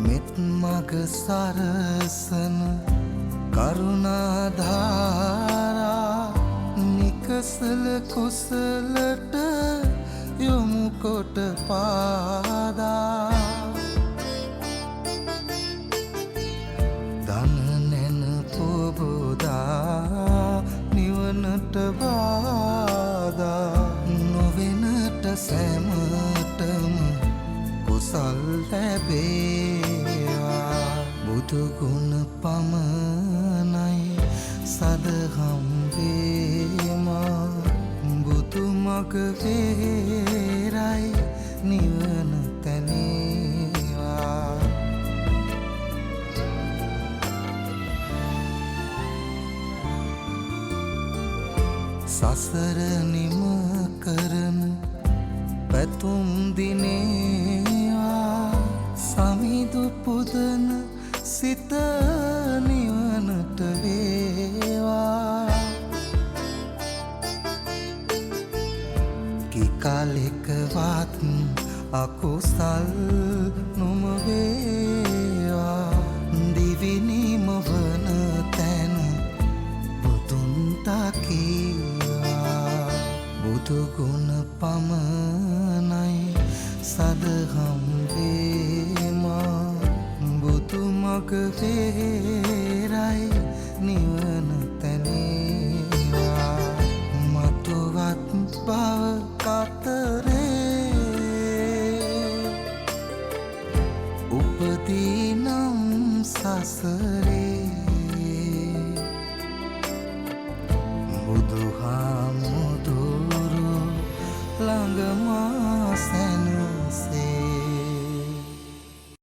මෙත් මග සරසන කරුණාධාරා නිකසල කුසලට යොමු කොට පාදා දන නැන පොබෝදා නිවනට බාදා නොවෙනට සැමටම කුසල් ලැබේවා බුදුගුණ පමණයි සදහම් වේමා බුදු මග වේරයි නිවන තැනේවා සසර නිම කරන පැතුම් දිනේවා සමිදු පුදන සිත නිවනට වේවා කිකාලෙකවත් අකුසල් නොම වේවා දිවිනිම වන තැන බුදුන් තකීවා බුදුගුණ පමණයි සදහම් වේමා බුදු මග වේරයි නිවන තැනේවා මතුවත් බව කතරේ උපදීනම් සසරේ